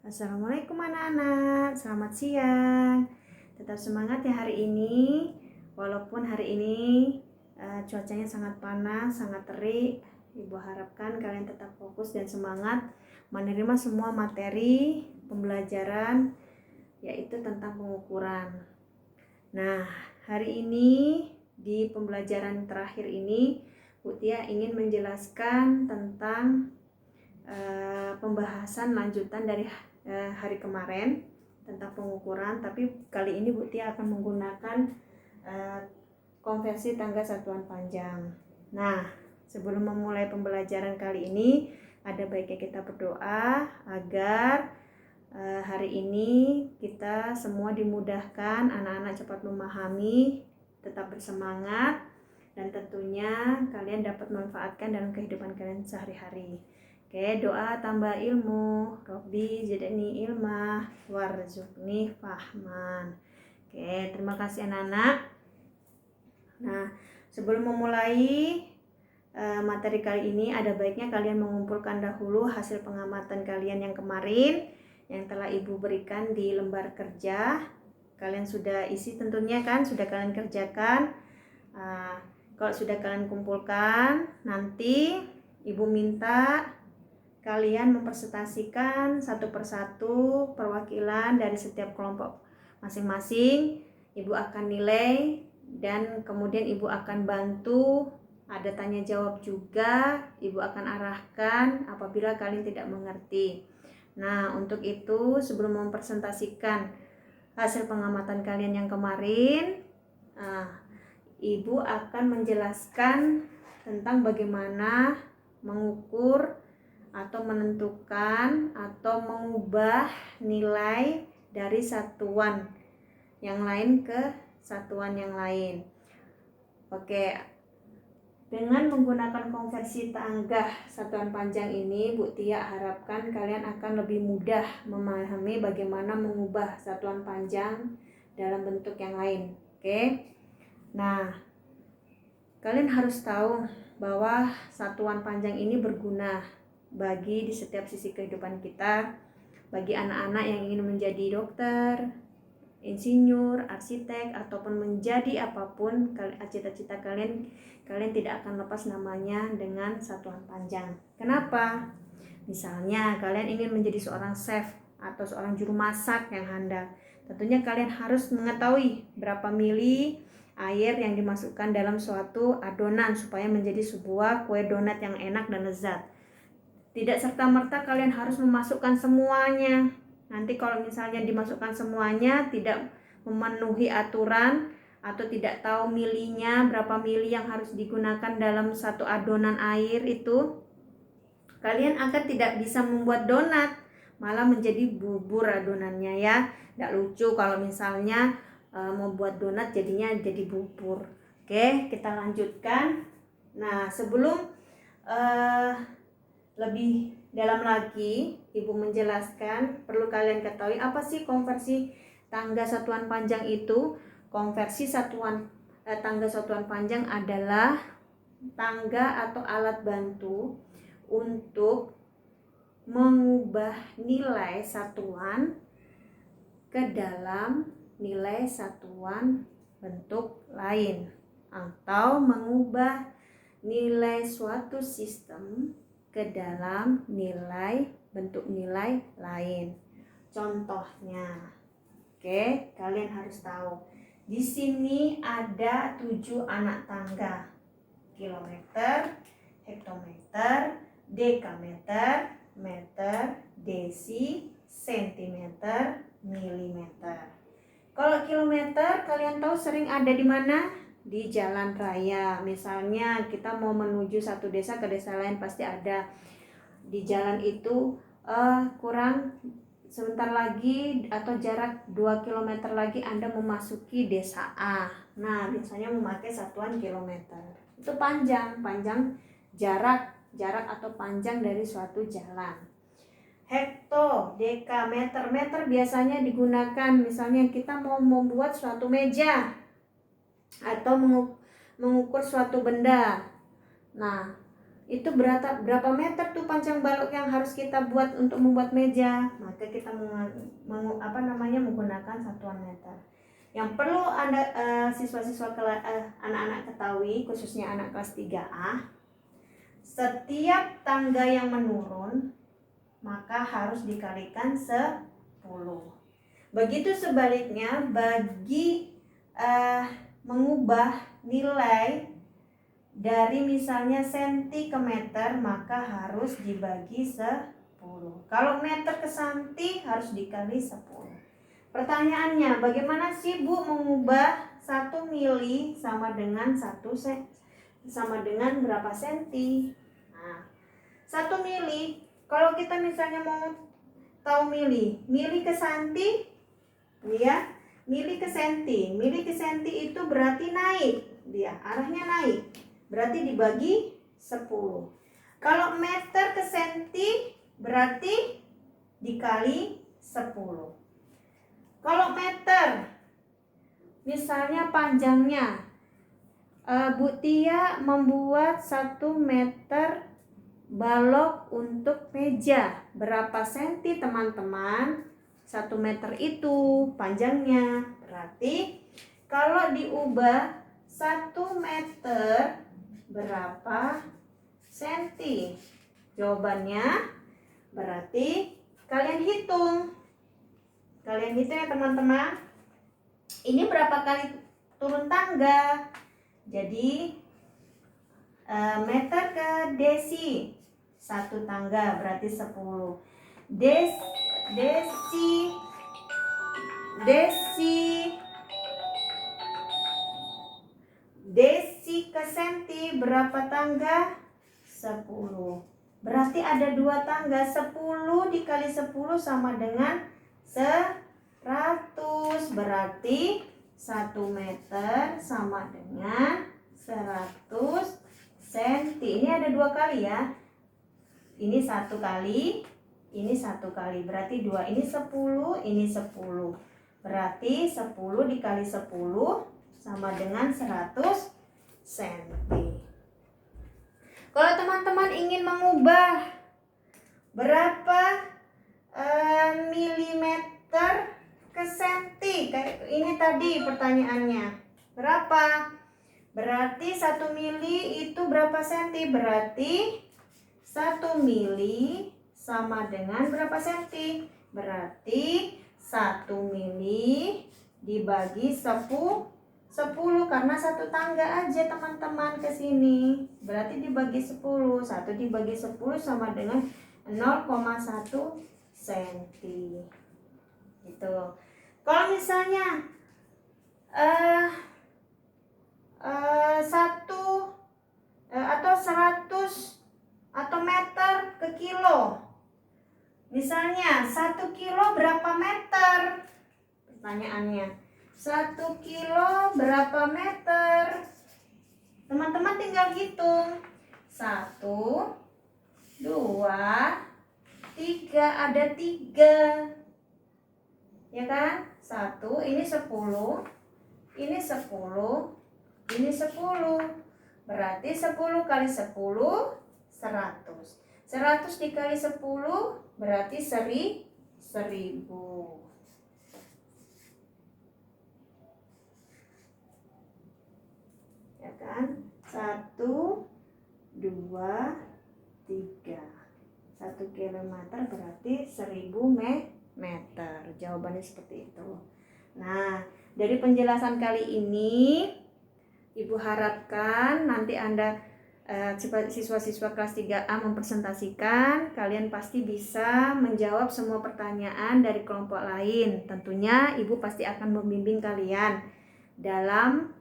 Assalamualaikum anak-anak, selamat siang. Tetap semangat ya hari ini. Walaupun hari ini cuacanya sangat panas, sangat terik, Ibu harapkan kalian tetap fokus dan semangat menerima semua materi pembelajaran, yaitu tentang pengukuran. Nah, hari ini di pembelajaran terakhir ini, Bu Tia ingin menjelaskan tentang pembahasan lanjutan dari hari kemarin tentang pengukuran, tapi kali ini Bu Tia akan menggunakan konversi tangga satuan panjang. Nah, sebelum memulai pembelajaran kali ini, ada baiknya kita berdoa agar hari ini kita semua dimudahkan, anak-anak cepat memahami, tetap bersemangat, dan tentunya kalian dapat manfaatkan dalam kehidupan kalian sehari-hari. Oke, doa tambah ilmu. Robbi zidni ilmah warzuqni fahman. Oke, terima kasih anak-anak. Nah, sebelum memulai materi kali ini, ada baiknya kalian mengumpulkan dahulu hasil pengamatan kalian yang kemarin yang telah Ibu berikan di lembar kerja. Kalian sudah isi tentunya kan, sudah kalian kerjakan. Kalau sudah kalian kumpulkan, nanti Ibu minta kalian mempresentasikan satu persatu perwakilan dari setiap kelompok masing-masing. Ibu akan nilai dan kemudian Ibu akan bantu, ada tanya jawab juga. Ibu akan arahkan apabila kalian tidak mengerti. Nah, untuk itu sebelum mempresentasikan hasil pengamatan kalian yang kemarin, Ibu akan menjelaskan tentang bagaimana mengukur atau menentukan atau mengubah nilai dari satuan yang lain ke satuan yang lain. Oke, dengan menggunakan konversi tangga satuan panjang ini, Bu Tia harapkan kalian akan lebih mudah memahami bagaimana mengubah satuan panjang dalam bentuk yang lain. Oke, nah kalian harus tahu bahwa satuan panjang ini berguna bagi di setiap sisi kehidupan kita, bagi anak-anak yang ingin menjadi dokter, insinyur, arsitek, ataupun menjadi apapun cita-cita kalian tidak akan lepas namanya dengan satuan panjang. Kenapa? Misalnya kalian ingin menjadi seorang chef atau seorang juru masak yang handal, tentunya kalian harus mengetahui berapa mili air yang dimasukkan dalam suatu adonan supaya menjadi sebuah kue donat yang enak dan lezat. Tidak serta-merta kalian harus memasukkan semuanya. Nanti kalau misalnya dimasukkan semuanya tidak memenuhi aturan atau tidak tahu milinya, berapa mili yang harus digunakan dalam satu adonan air itu, kalian akan tidak bisa membuat donat, malah menjadi bubur adonannya ya. Tidak lucu kalau misalnya membuat donat jadinya jadi bubur. Oke, kita lanjutkan. Nah, sebelum lebih dalam lagi Ibu menjelaskan, perlu kalian ketahui apa sih konversi tangga satuan panjang itu. Konversi tangga satuan panjang adalah tangga atau alat bantu untuk mengubah nilai satuan ke dalam nilai satuan bentuk lain, atau mengubah nilai suatu sistem ke dalam nilai bentuk nilai lain. Contohnya, oke, kalian harus tahu. Di sini ada 7 anak tangga: kilometer, hektometer, dekameter, meter, desi, sentimeter, milimeter. Kalau kilometer kalian tahu sering ada di mana? Di jalan raya. Misalnya kita mau menuju satu desa ke desa lain, pasti ada di jalan itu kurang sebentar lagi atau jarak 2 km lagi Anda memasuki desa A. Nah, biasanya memakai satuan kilometer. Itu panjang jarak atau panjang dari suatu jalan. Hekto, dekameter, meter biasanya digunakan misalnya kita mau membuat suatu meja atau mengukur suatu benda. Nah, itu berapa meter tuh panjang balok yang harus kita buat untuk membuat meja. Maka kita menggunakan satuan meter. Yang perlu siswa-siswa anak-anak ketahui, khususnya anak kelas 3A, setiap tangga yang menurun maka harus dikalikan 10. Begitu sebaliknya, bagi mengubah nilai dari misalnya senti ke meter, maka harus dibagi 10. Kalau meter ke santi harus dikali 10. Pertanyaannya, bagaimana sih Bu mengubah 1 mili sama dengan berapa senti? Nah, 1 mili, kalau kita misalnya mau tahu mili ke santi, ya, mili ke senti. Mili ke senti itu berarti naik, dia arahnya naik, berarti dibagi 10. Kalau meter ke senti berarti dikali 10. Kalau meter, misalnya panjangnya, Bu Tia membuat 1 meter balok untuk meja. Berapa senti teman-teman? 1 meter itu panjangnya. Berarti kalau diubah 1 meter berapa senti? Jawabannya berarti kalian hitung. Kalian hitung ya teman-teman. Ini berapa kali turun tangga? Jadi meter ke desi, 1 tangga berarti 10. Desi ke senti berapa tangga? 10. Berarti ada 2 tangga. 10 dikali 10 sama dengan 100. Berarti 1 meter sama dengan 100 senti. Ini ada 2 kali ya. Ini 1 kali, ini 1 kali. Berarti 2, ini 10, ini 10. Berarti 10 dikali 10 sama dengan 100 senti. Kalau teman-teman ingin mengubah berapa milimeter ke senti, kayak ini tadi pertanyaannya, berapa? Berarti 1 mili itu berapa senti? Berarti 1 mili sama dengan berapa senti? Berarti 1 mili dibagi 10 karena 1 tangga aja teman-teman ke sini. Berarti dibagi 10. 1 dibagi 10 sama dengan 0,1 senti. Gitu. Kalau misalnya 100 atau meter ke kilo. Misalnya 1 kilo berapa meter? Pertanyaannya, 1 kilo berapa meter? Teman-teman tinggal hitung. 1, 2, 3, ada 3. Ya kan? 1, ini 10, ini 10, ini 10. Berarti 10 kali 10, 100. 100 dikali 10 berarti 1000. Ya kan? 1, 2, 3. 1 kilometer berarti 1000 meter. Jawabannya seperti itu. Nah, dari penjelasan kali ini Ibu harapkan nanti Anda siswa-siswa kelas 3A mempresentasikan, kalian pasti bisa menjawab semua pertanyaan dari kelompok lain. Tentunya Ibu pasti akan membimbing kalian dalam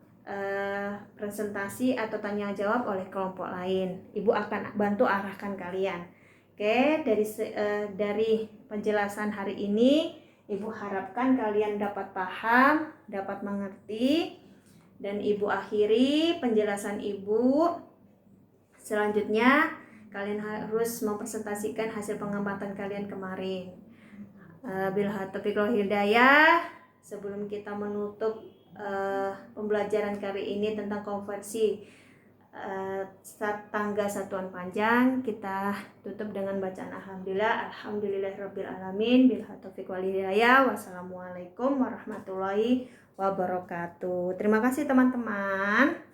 presentasi atau tanya jawab oleh kelompok lain. Ibu akan bantu arahkan kalian. Oke, dari penjelasan hari ini Ibu harapkan kalian dapat paham, dapat mengerti. Dan Ibu akhiri penjelasan Ibu. Selanjutnya kalian harus mempresentasikan hasil pengamatan kalian kemarin. Billahi taufiq wal hidayah. Sebelum kita menutup pembelajaran kali ini tentang konversi saat tangga satuan panjang kita tutup dengan bacaan alhamdulillahirabbil alamin bil taufiq wal hidayah. Wassalamualaikum warahmatullahi wabarakatuh. Terima kasih teman-teman.